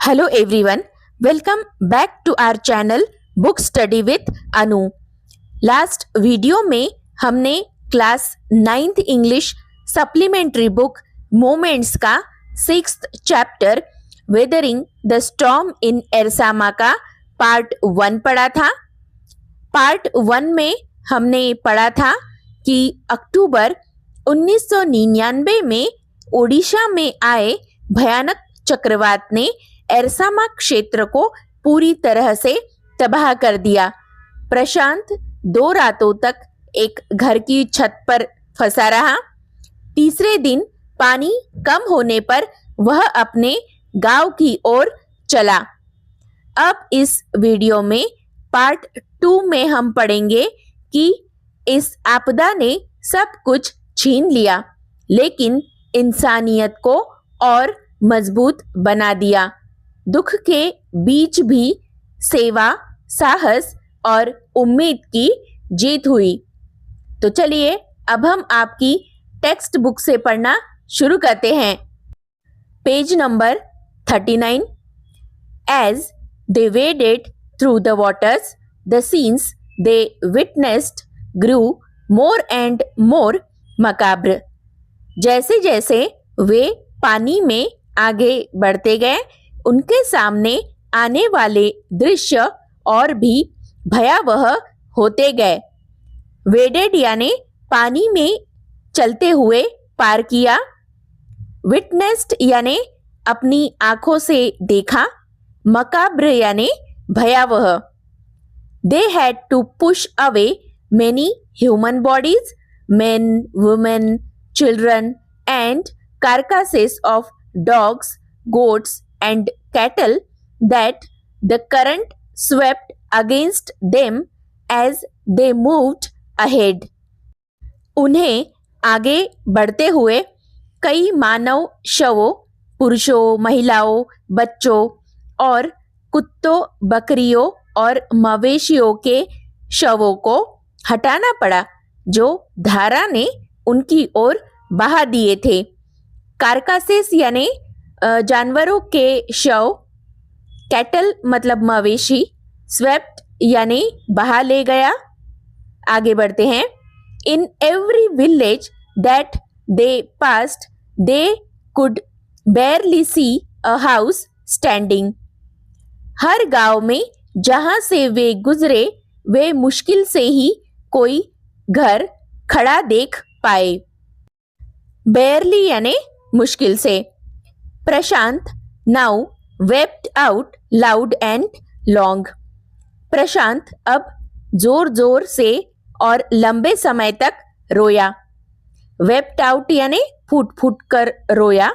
Hello everyone, welcome back to our channel book study with Anu. Last video में हमने class 9th English supplementary book moments का 6th chapter weathering the storm in Ersama का part 1 पढ़ा था। Part 1 में हमने पढ़ा था कि अक्टूबर 1999 में ओडिशा में आए भयानक चक्रवात ने एरसामा क्षेत्र को पूरी तरह से तबाह कर दिया। प्रशांत 2 रातों तक एक घर की छत पर फंसा रहा। तीसरे दिन पानी कम होने पर वह अपने गांव की ओर चला। अब इस वीडियो में पार्ट 2 में हम पढ़ेंगे कि इस आपदा ने सब कुछ छीन लिया, लेकिन इंसानियत को और मजबूत बना दिया। दुख के बीच भी सेवा, साहस और उम्मीद की जीत हुई। तो चलिए अब हम आपकी टेक्स्ट बुक से पढ़ना शुरू करते हैं। Page number 39। As they waded through the waters, the scenes they witnessed grew more and more macabre। जैसे जैसे वे पानी में आगे बढ़ते गए, उनके सामने आने वाले दृश्य और भी भयावह होते गए। वेडेड यानी पानी में चलते हुए पार किया। विटनेस्ड यानी अपनी आंखों से देखा। मकाब्र यानी भयावह। They had to push away many human bodies, men, women, children and carcasses of dogs, goats and cattle that the current swept against them as they moved ahead। उन्हें आगे बढ़ते हुए कई मानव शवों, पुरुषों, महिलाओं, बच्चों और कुत्तों, बकरियों और मवेशियों के शवों को हटाना पड़ा जो धारा ने उनकी ओर बहा दिए थे। कारकासेस यानी जानवरों के शव। कैटल मतलब मवेशी। स्वेप्ट यानी बहा ले गया। आगे बढ़ते हैं। In every village that they passed they could barely see a house standing. हर गांव में जहां से वे गुजरे, वे मुश्किल से ही कोई घर खड़ा देख पाए। बेयरली यानी मुश्किल से। Prashant now wept out loud and long. Prashant अब जोर जोर से और लंबे समय तक रोया। वेप्ट आउट यानी फूट फूट कर रोया।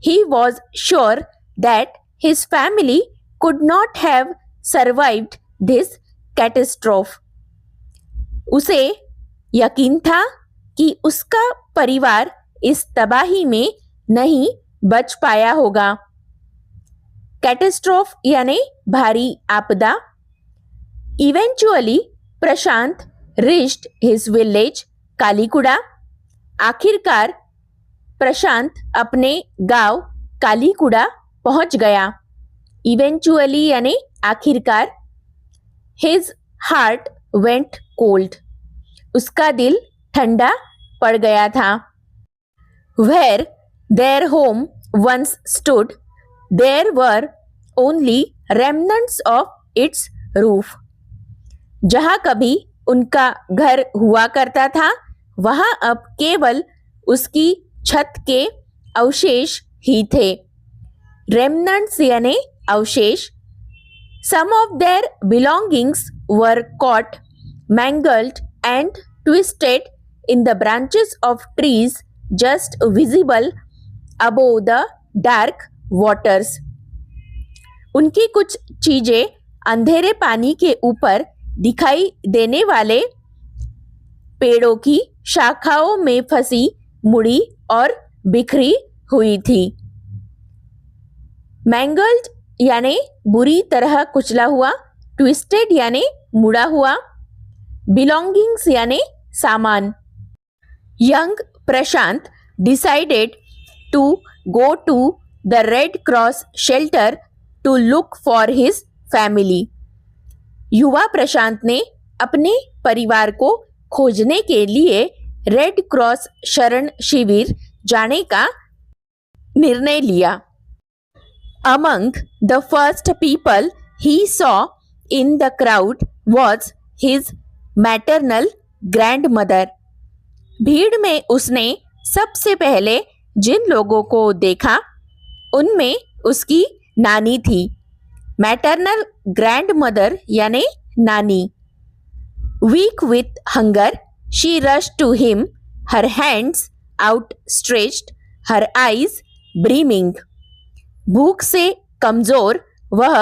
He was sure that his family could not have survived this catastrophe. उसे यकीन था कि उसका परिवार इस तबाही में नहीं बच पाया होगा। कैटेस्ट्रोफ यानी भारी आपदा। इवेंचुअली प्रशांत रीच्ड हिज विलेज कालीकुड़ा। आखिरकार प्रशांत अपने गांव कालीकुड़ा पहुंच गया। इवेंचुअली यानी आखिरकार। His heart went cold. उसका दिल ठंडा पड़ गया था। Where their home once stood, there were only remnants of its roof। जहाँ कभी उनका घर हुआ करता था, वहाँ अब केवल उसकी छत के अवशेष ही थे। Remnants यानी अवशेष। Some of their belongings were caught, mangled and twisted in the branches of trees just visible above the dark waters। उनकी कुछ चीजें अंधेरे पानी के ऊपर दिखाई देने वाले पेड़ों की शाखाओं में फंसी, मुड़ी और बिखरी हुई थी। मैंगल्ड यानी बुरी तरह कुचला हुआ। ट्विस्टेड यानी मुड़ा हुआ। बिलोंगिंग्स यानी सामान। Young Prashant decided to go to the Red Cross shelter to look for his family. युवा प्रशांत ने अपने परिवार को खोजने के लिए रेड क्रॉस शरण शिविर जाने का निर्णय लिया. Among the first people he saw in the crowd was his maternal grandmother. भीड़ में उसने सबसे पहले जिन लोगों को देखा उनमें उसकी नानी थी. मैटरनल ग्रैंडमदर यानी नानी. Weak with hunger she rush to him, her hands outstretched, her eyes brimming. भूख से कमजोर वह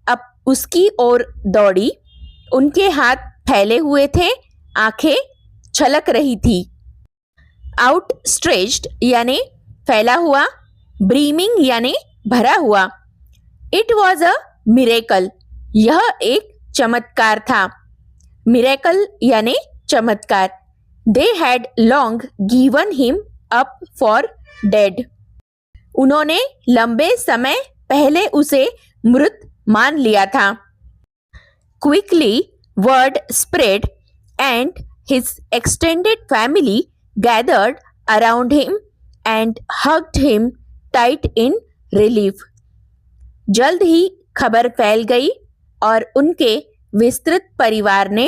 अब उसकी ओर दौड़ी. उनके हाथ फैले हुए थे, आंखें छलक रही थी. आउटस्ट्रेच्ड यानी फैला हुआ, ब्रीमिंग यानी भरा हुआ. इट वॉज अ मिरेकल, यह एक चमत्कार था. मिरेकल यानी चमत्कार. They had long given him up for dead. उन्होंने लंबे समय पहले उसे मृत मान लिया था. Quickly word spread and his extended family gathered around him and hugged him tight in relief. जल्द ही खबर फैल गई और उनके विस्तृत परिवार ने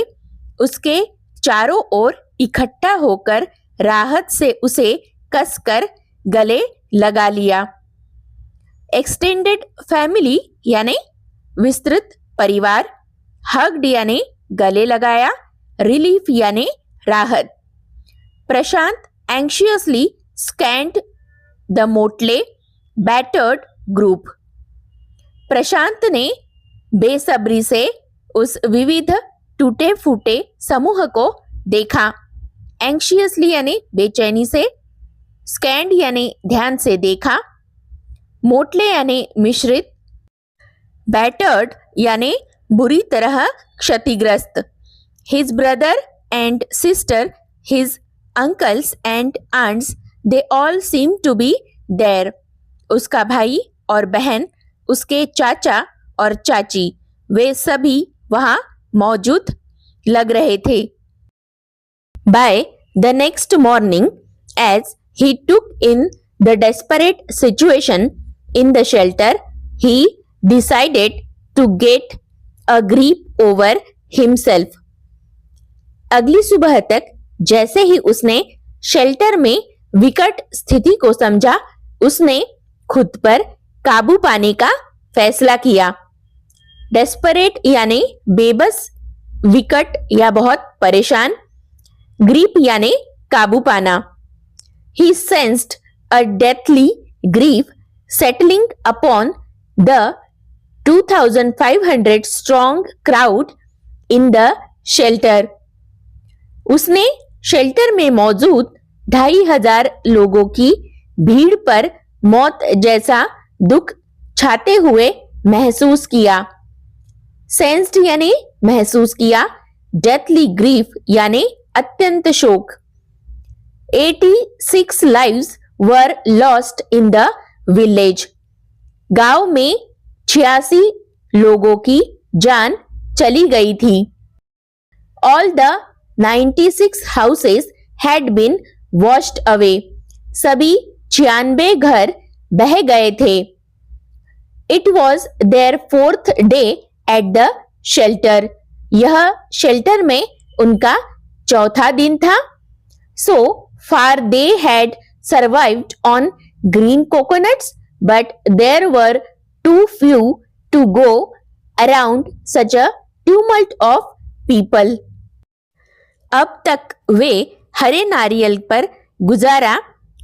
उसके चारों ओर इकट्ठा होकर राहत से उसे कसकर गले लगा लिया. एक्सटेंडेड फैमिली यानी विस्तृत परिवार, हग्ड यानी गले लगाया, रिलीफ यानी राहत. प्रशांत anxiously scanned the motley, battered group. प्रशांत ने बेसब्री से उस विविध टूटे फूटे समूह को देखा. anxiously यानी बेचैनी से, scanned यानी ध्यान से देखा, मोटले यानी मिश्रित, battered यानी बुरी तरह क्षतिग्रस्त. His brother and sister, his uncles and aunts, they all seem to be there. उसका भाई और बहन, उसके चाचा और चाची, वे सभी वहां मौजूद लग रहे थे. By the next morning, as he took in the desperate situation in the shelter, he decided to get a grip over himself. अगली सुबह तक जैसे ही उसने शेल्टर में विकट स्थिति को समझा, उसने खुद पर काबू पाने का फैसला किया. डेस्परेट यानी बेबस, विकट या बहुत परेशान, ग्रीप यानी काबू पाना. He sensed a deathly grief settling upon the 2,500 strong crowd in the shelter. उसने शेल्टर में मौजूद 2,500 लोगों की भीड़ पर मौत जैसा दुख छाते हुए महसूस किया. सेंस्ड यानी महसूस किया, डेथली ग्रीफ यानी अत्यंत शोक. 86 lives were lost in the village. गांव में 86 लोगों की जान चली गई थी. All the 96 houses had been washed away. सभी 96 घर बह गए थे. It was their 4th day at the shelter. यह शेल्टर में उनका चौथा दिन था. So far they had survived on green coconuts, but there were too few to go around such a tumult of people. अब तक वे हरे नारियल पर गुजारा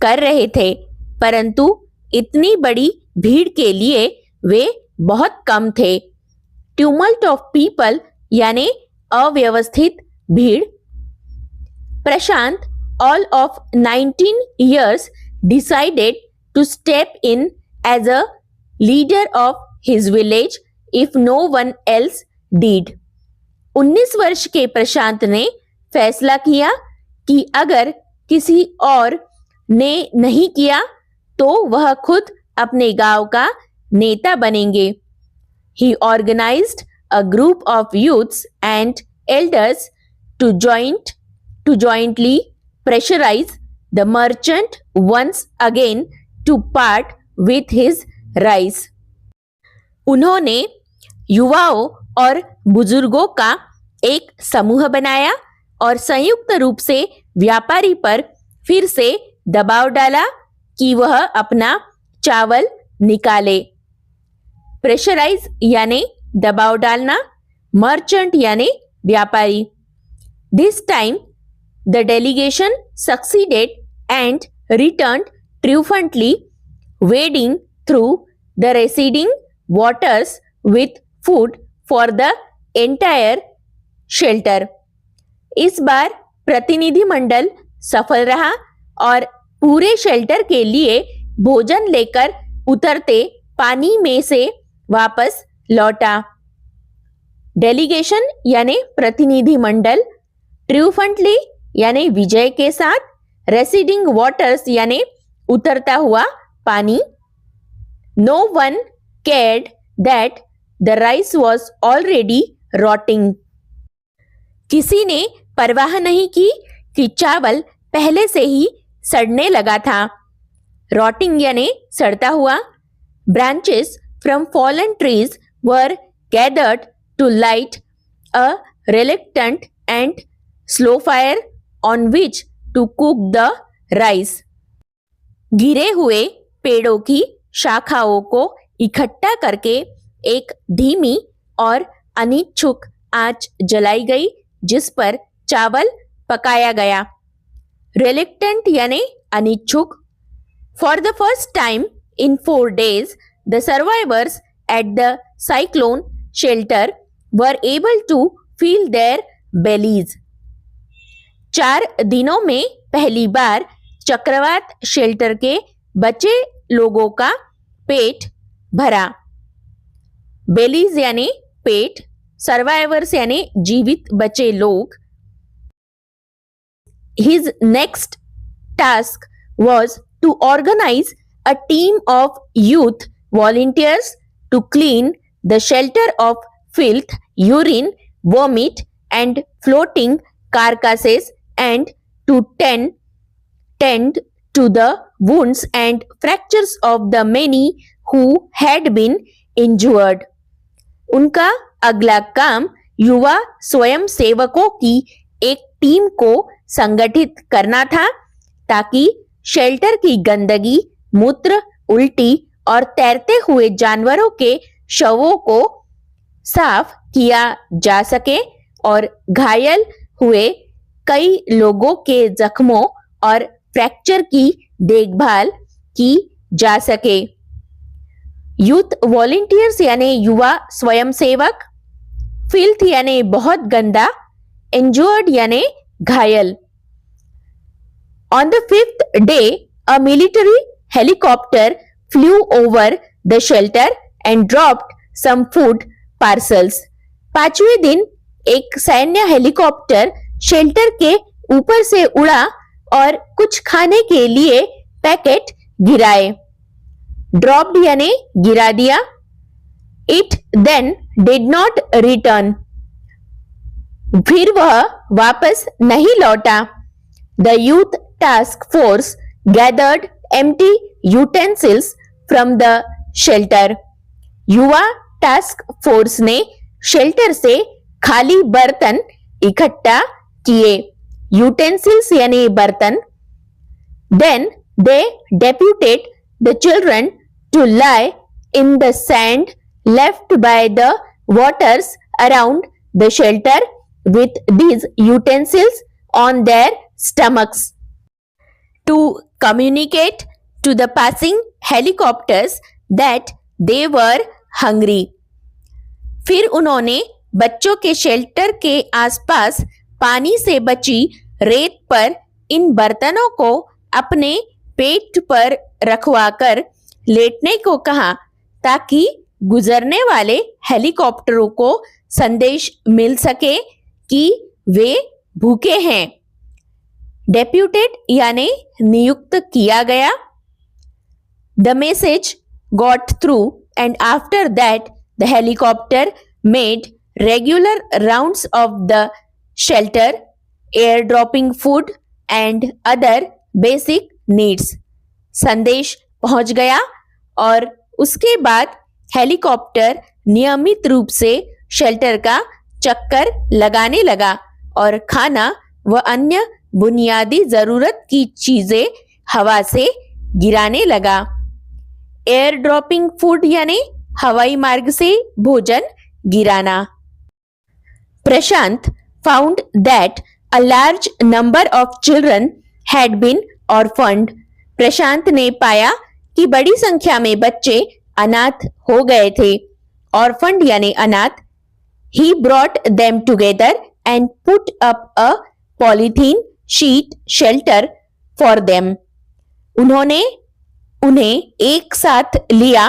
कर रहे थे, परंतु इतनी बड़ी भीड़ के लिए वे बहुत कम थे. ट्यूमल्ट ऑफ पीपल यानी अव्यवस्थित भीड़. प्रशांत, all of 19 years, decided to step in as a leader of his village if no one else did. 19 वर्ष के प्रशांत ने फैसला किया कि अगर किसी और ने नहीं किया तो वह खुद अपने गांव का नेता बनेंगे. he organized a group of youths and elders to jointly pressurize the merchant once again to part with his rice. उन्होंने युवाओं और बुजुर्गों का एक समूह बनाया और संयुक्त रूप से व्यापारी पर फिर से दबाव डाला कि वह अपना चावल निकाले। प्रेशराइज यानी दबाव डालना, मर्चेंट यानी व्यापारी। This time the delegation succeeded and returned triumphantly, wading through the receding waters with food for the entire shelter. इस बार प्रतिनिधि मंडल सफल रहा और पूरे शेल्टर के लिए भोजन लेकर उतरते पानी में से वापस लौटा। डेलीगेशन यानी प्रतिनिधि मंडल, ट्रिumphantly यानी विजय के साथ, रेसिडिंग वाटर्स यानी उतरता हुआ पानी। No one cared that the rice was already rotting. किसी ने परवाह नहीं की कि चावल पहले से ही सड़ने लगा था। रॉटिंग यानी सड़ता हुआ। Branches from fallen trees were gathered to light a reluctant and slow fire on which to cook the rice. गिरे हुए पेड़ों की शाखाओं को इकट्ठा करके एक धीमी और अनिच्छुक आंच जलाई गई जिस पर चावल पकाया गया। reluctant यानी अनिच्छुक। For the first time in 4 days, the survivors at the cyclone shelter were able to feel their bellies. 4 दिनों में पहली बार चक्रवात शेल्टर के बचे लोगों का पेट भरा। बेलीज यानी पेट, सर्वाइवर्स यानी जीवित बचे लोग। His next task was to organize a team of youth volunteers to clean the shelter of filth, urine, vomit, and floating carcasses, and to tend to the wounds and fractures of the many who had been injured. उनका अगला काम युवा स्वयं सेवकों की एक team को संगठित करना था ताकि शेल्टर की गंदगी, मूत्र, उल्टी और तैरते हुए जानवरों के शवों को साफ किया जा सके और घायल हुए कई लोगों के जख्मों और फ्रैक्चर की देखभाल की जा सके। यूथ वॉलंटियर्स यानी युवा स्वयंसेवक। फिल्थ यानी बहुत गंदा। इंजर्ड यानी घायल। On the 5th day, a military helicopter flew over the shelter and dropped some food parcels. 5वें दिन एक सैन्य हेलीकॉप्टर शेल्टर के ऊपर से उड़ा और कुछ खाने के लिए पैकेट गिराए। ड्रॉप्ड यानी गिरा दिया। It then did not return. फिर वह वापस नहीं लौटा। The youth task force gathered empty utensils from the shelter. युवा टास्क फोर्स ने शेल्टर से खाली बर्तन इकट्ठा किए। यूटेंसिल्स यानी बर्तन। Then they deputed the children to lie in the sand left by the waters around the shelter with these utensils on their stomachs to communicate to the passing helicopters that they were hungry. फिर उन्होंने बच्चों के shelter के आसपास पानी से बची रेत पर इन बर्तनों को अपने पेट पर रखवाकर लेटने को कहा ताकि गुजरने वाले हेलीकॉप्टरों को संदेश मिल सके कि वे भूखे हैं। डेप्यूटेड यानी नियुक्त किया गया। The message got through and after that The helicopter made regular rounds of the shelter, airdropping food and other basic needs. संदेश पहुंच गया और उसके बाद हेलीकॉप्टर नियमित रूप से शेल्टर का चक्कर लगाने लगा और खाना व अन्य बुनियादी जरूरत की चीजें हवा से गिराने लगा. एयर ड्रॉपिंग फूड यानी हवाई मार्ग से भोजन गिराना. Prashant found that a large number of children had been orphaned. Prashant ने पाया कि बड़ी संख्या में बच्चे अनाथ हो गए थे. ऑर्फन्ड यानी अनाथ. He brought them together and put up a polythene sheet shelter for them. उन्होंने उन्हें एक साथ लिया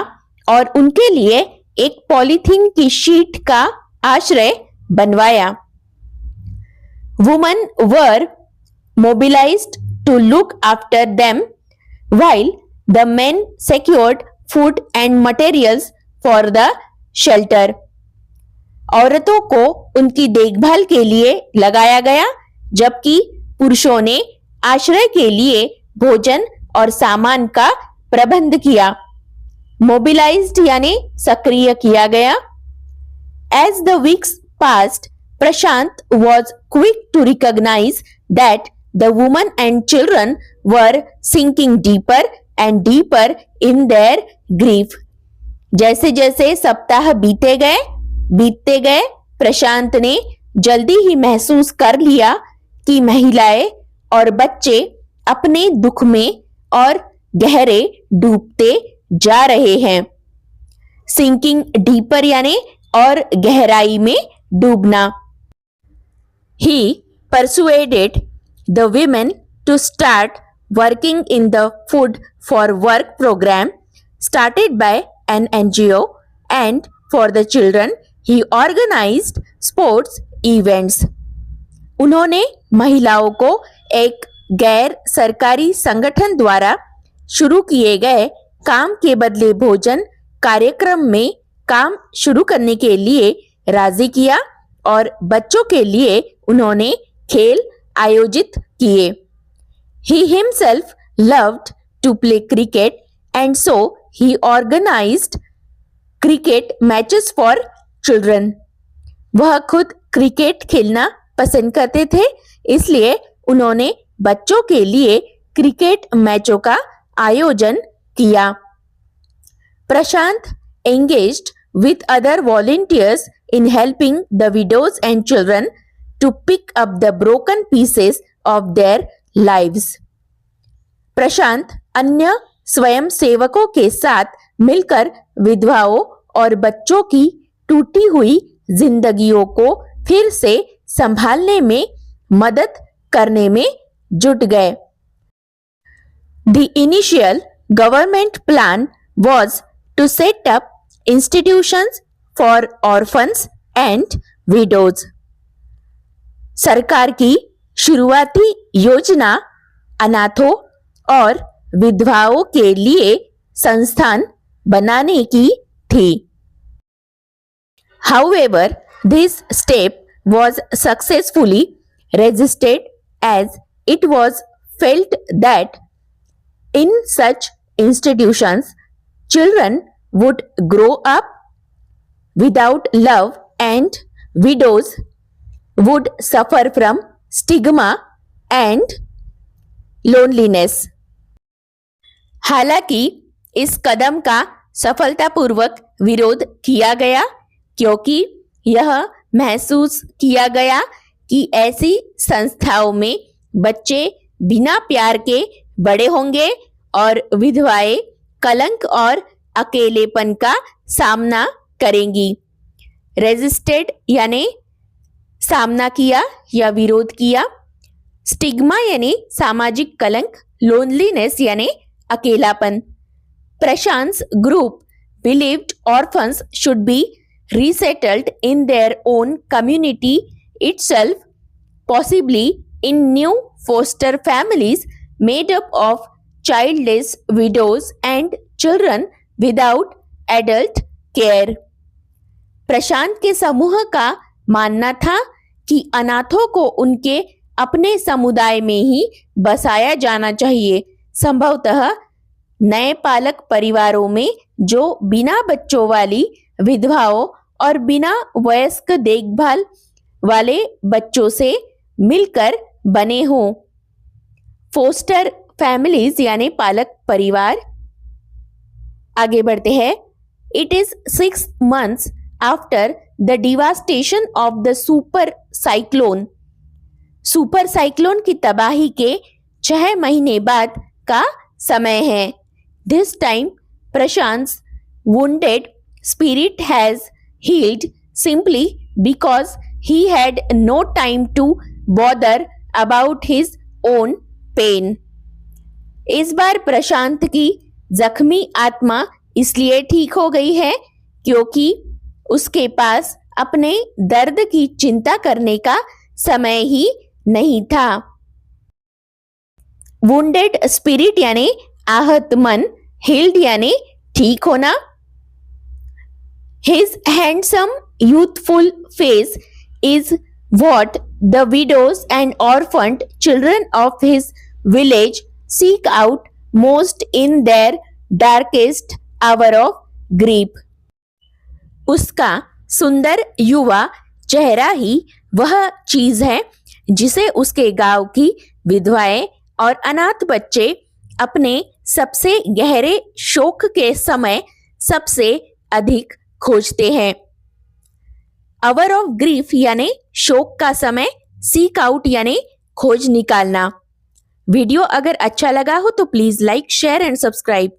और उनके लिए एक पॉलीथीन की शीट का आश्रय बनवाया. Women were mobilized to look after them while the men secured food and materials for the shelter. औरतों को उनकी देखभाल के लिए लगाया गया जबकि पुरुषों ने आश्रय के लिए भोजन और सामान का प्रबंध किया. मोबिलाइज्ड यानी सक्रिय किया गया. As the weeks passed, Prashant was quick to recognize that the women and children were sinking deeper and deeper in their grief. जैसे जैसे सप्ताह बीतते गए प्रशांत ने जल्दी ही महसूस कर लिया कि महिलाएं और बच्चे अपने दुख में और गहरे डूबते जा रहे हैं. सिंकिंग डीपर यानी और गहराई में डूबना. He persuaded the women to start working in the food for work program started by an NGO, and for the children he organized sports events. उन्होंने महिलाओं को एक गैर सरकारी संगठन द्वारा शुरू किए गए काम के बदले भोजन कार्यक्रम में काम शुरू करने के लिए राजी किया और बच्चों के लिए उन्होंने खेल आयोजित किए. He himself loved to play cricket and so he organized cricket matches for children. वह खुद क्रिकेट खेलना पसंद करते थे इसलिए उन्होंने बच्चों के लिए क्रिकेट मैचों का आयोजन किया. प्रशांत engaged with other volunteers in helping the widows and children to pick up the broken pieces of their lives. प्रशांत अन्य स्वयं सेवकों के साथ मिलकर विधवाओं और बच्चों की टूटी हुई जिंदगियों को फिर से संभालने में मदद करने में जुट गए. The initial government plan was to set up institutions for orphans and widows. सरकार की शुरुआती योजना अनाथों और विधवाओं के लिए संस्थान बनाने की थी. However, this step was successfully resisted as it was felt that in such institutions children would grow up without love and widows would suffer from stigma and loneliness. हालांकि इस कदम का सफलतापूर्वक विरोध किया गया क्योंकि यह महसूस किया गया कि ऐसी संस्थाओं में बच्चे बिना प्यार के बड़े होंगे और विधवाएं कलंक और अकेलेपन का सामना करेंगी. रेजिस्टेड यानी सामना किया या विरोध किया. स्टिग्मा यानी सामाजिक कलंक. लोनलीनेस यानी अकेलापन. प्रशांत group believed orphans should be resettled in their own community itself, possibly in new foster families made up of childless widows and children without adult care. प्रशांत के समूह का मानना था कि अनाथों को उनके अपने समुदाय में ही बसाया जाना चाहिए, संभवतः नए पालक परिवारों में जो बिना बच्चों वाली विधवाओं और बिना वयस्क देखभाल वाले बच्चों से मिलकर बने हों। फोस्टर फैमिलीज यानी पालक परिवार। आगे बढ़ते हैं। It is 6 months after the devastation of the super cyclone. Super cyclone की तबाही के 6 महीने बाद का समय है। This time Prashant wounded spirit has healed simply because he had no time to bother about his own pain. इस बार प्रशांत की जख्मी आत्मा इसलिए ठीक हो गई है क्योंकि उसके पास अपने दर्द की चिंता करने का समय ही नहीं था। वुंडेड स्पिरिट यानी आहत मन, हील्ड यानी ठीक होना। His handsome youthful face is what the widows and orphaned children of his village seek out most in their darkest hour of grief. उसका सुंदर युवा चेहरा ही वह चीज है जिसे उसके गांव की विधवाएं और अनाथ बच्चे अपने सबसे गहरे शोक के समय सबसे अधिक खोजते हैं। आवर ऑफ ग्रीफ यानी शोक का समय, सीक आउट यानी खोज निकालना। वीडियो अगर अच्छा लगा हो तो please like, share and subscribe.